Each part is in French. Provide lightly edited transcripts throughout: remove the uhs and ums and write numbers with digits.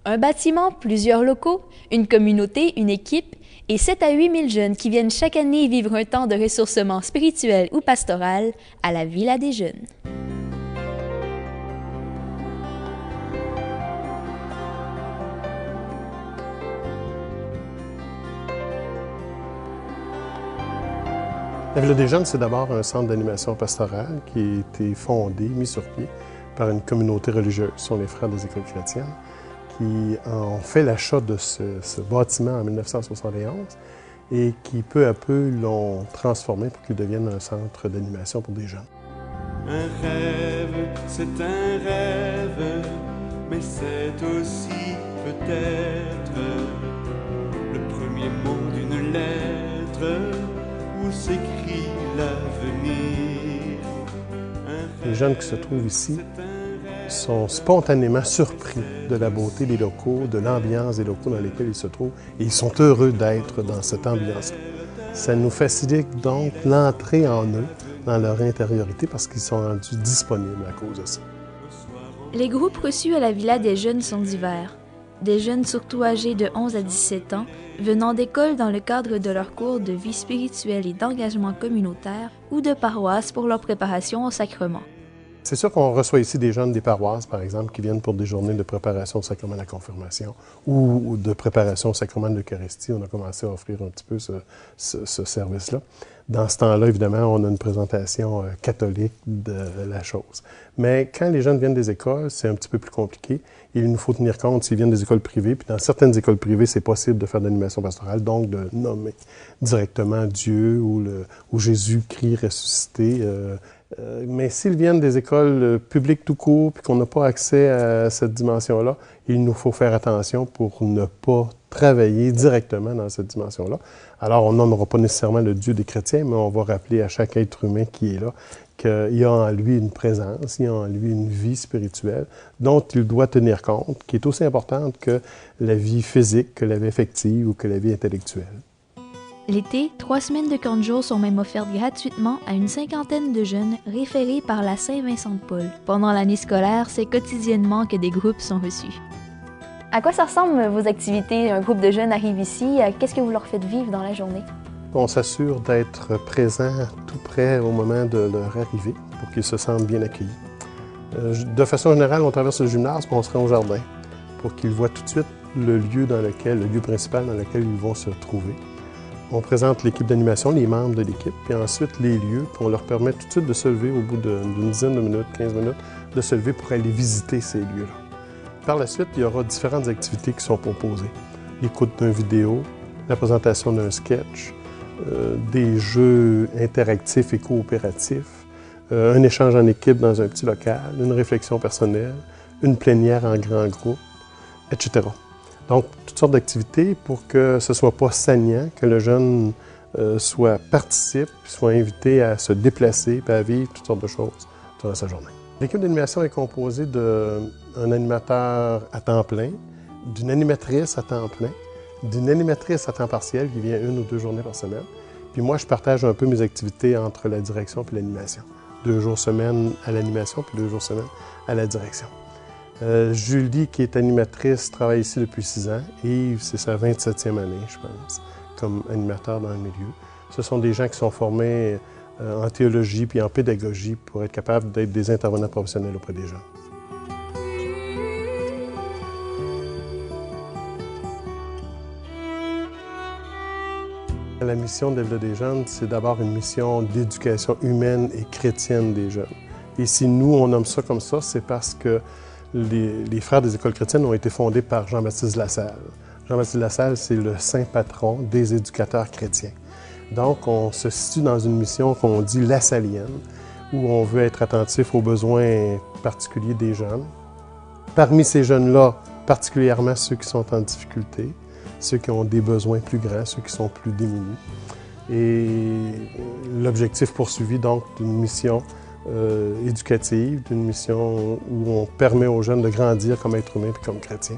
Un bâtiment, plusieurs locaux, une communauté, une équipe et 7 à 8 000 jeunes qui viennent chaque année vivre un temps de ressourcement spirituel ou pastoral à la Villa des Jeunes. La Villa des Jeunes, c'est d'abord un centre d'animation pastorale qui a été fondé, mis sur pied par une communauté religieuse, ce sont les Frères des Écoles chrétiennes, qui ont fait l'achat de ce bâtiment en 1971 et qui, peu à peu, l'ont transformé pour qu'il devienne un centre d'animation pour des jeunes. Un rêve, c'est un rêve, mais c'est aussi peut-être le premier mot d'une lettre où s'écrit l'avenir. Les jeunes qui se trouvent ici sont spontanément surpris de la beauté des locaux, de l'ambiance des locaux dans lesquels ils se trouvent, et ils sont heureux d'être dans cette ambiance-là. Ça nous facilite donc l'entrée en eux, dans leur intériorité, parce qu'ils sont rendus disponibles à cause de ça. Les groupes reçus à la Villa des Jeunes sont divers. Des jeunes surtout âgés de 11 à 17 ans, venant d'écoles dans le cadre de leurs cours de vie spirituelle et d'engagement communautaire ou de paroisses pour leur préparation au sacrement. C'est sûr qu'on reçoit ici des jeunes des paroisses, par exemple, qui viennent pour des journées de préparation au sacrement de la confirmation ou de préparation au sacrement de l'Eucharistie. On a commencé à offrir un petit peu ce service-là. Dans ce temps-là, évidemment, on a une présentation catholique de la chose. Mais quand les jeunes viennent des écoles, c'est un petit peu plus compliqué. Il nous faut tenir compte s'ils viennent des écoles privées. Puis dans certaines écoles privées, c'est possible de faire de l'animation pastorale, donc de nommer directement Dieu ou Jésus-Christ ressuscité. Mais s'ils viennent des écoles publiques tout court puis qu'on n'a pas accès à cette dimension-là, il nous faut faire attention pour ne pas travailler directement dans cette dimension-là. Alors, on nommera pas nécessairement le Dieu des chrétiens, mais on va rappeler à chaque être humain qui est là qu'il y a en lui une présence, il y a en lui une vie spirituelle dont il doit tenir compte, qui est aussi importante que la vie physique, que la vie affective ou que la vie intellectuelle. L'été, 3 semaines de camp de jour sont même offertes gratuitement à une cinquantaine de jeunes référés par la Saint-Vincent-de-Paul. Pendant l'année scolaire, c'est quotidiennement que des groupes sont reçus. À quoi ça ressemble vos activités? Un groupe de jeunes arrive ici, qu'est-ce que vous leur faites vivre dans la journée? On s'assure d'être présent tout près au moment de leur arrivée pour qu'ils se sentent bien accueillis. De façon générale, on traverse le gymnase puis on se rend au jardin pour qu'ils voient tout de suite le lieu principal dans lequel ils vont se trouver. On présente l'équipe d'animation, les membres de l'équipe, puis ensuite les lieux, puis on leur permet tout de suite de se lever au bout d'une dizaine de minutes, 15 minutes, de se lever pour aller visiter ces lieux-là. Par la suite, il y aura différentes activités qui sont proposées. L'écoute d'une vidéo, la présentation d'un sketch, des jeux interactifs et coopératifs, un échange en équipe dans un petit local, une réflexion personnelle, une plénière en grand groupe, etc. Donc, toutes sortes d'activités pour que ce ne soit pas saignant, que le jeune participe, soit invité à se déplacer et à vivre toutes sortes de choses durant sa journée. L'équipe d'animation est composée d'un animateur à temps plein, d'une animatrice à temps plein, d'une animatrice à temps partiel qui vient 1 ou 2 journées par semaine. Puis moi, je partage un peu mes activités entre la direction et l'animation. 2 jours semaine à l'animation, puis 2 jours semaine à la direction. Julie, qui est animatrice, travaille ici depuis 6 ans. Yves, c'est sa 27e année, je pense, comme animateur dans le milieu. Ce sont des gens qui sont formés en théologie puis en pédagogie pour être capables d'être des intervenants professionnels auprès des gens. La mission de la Villa des Jeunes, c'est d'abord une mission d'éducation humaine et chrétienne des jeunes. Et si nous, on nomme ça comme ça, c'est parce que les Frères des Écoles chrétiennes ont été fondés par Jean-Baptiste Lassalle. Jean-Baptiste Lassalle, c'est le saint patron des éducateurs chrétiens. Donc, on se situe dans une mission qu'on dit lassalienne, où on veut être attentif aux besoins particuliers des jeunes. Parmi ces jeunes-là, particulièrement ceux qui sont en difficulté, ceux qui ont des besoins plus grands, ceux qui sont plus démunis. Et l'objectif poursuivi, donc, d'une mission éducative, d'une mission où on permet aux jeunes de grandir comme êtres humains et comme chrétiens,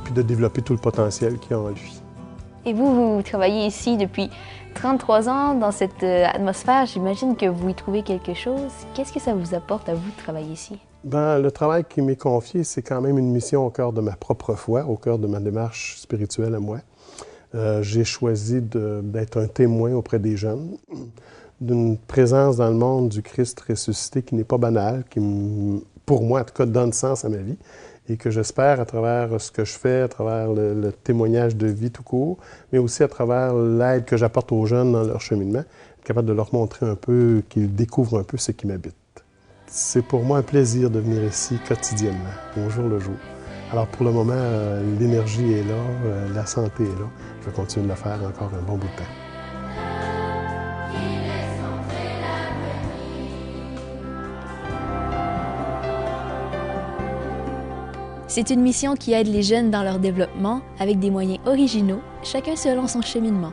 puis de développer tout le potentiel qu'il y a en lui. Et vous travaillez ici depuis 33 ans dans cette atmosphère. J'imagine que vous y trouvez quelque chose. Qu'est-ce que ça vous apporte à vous de travailler ici? Le travail qui m'est confié, c'est quand même une mission au cœur de ma propre foi, au cœur de ma démarche spirituelle à moi. J'ai choisi d'être un témoin auprès des jeunes, d'une présence dans le monde du Christ ressuscité qui n'est pas banale, qui, pour moi, en tout cas, donne sens à ma vie et que j'espère, à travers ce que je fais, à travers le témoignage de vie tout court, mais aussi à travers l'aide que j'apporte aux jeunes dans leur cheminement, être capable de leur montrer un peu, qu'ils découvrent un peu ce qui m'habite. C'est pour moi un plaisir de venir ici quotidiennement, au jour le jour. Alors pour le moment, l'énergie est là, la santé est là. Je vais continuer de le faire encore un bon bout de temps. C'est une mission qui aide les jeunes dans leur développement avec des moyens originaux, chacun selon son cheminement.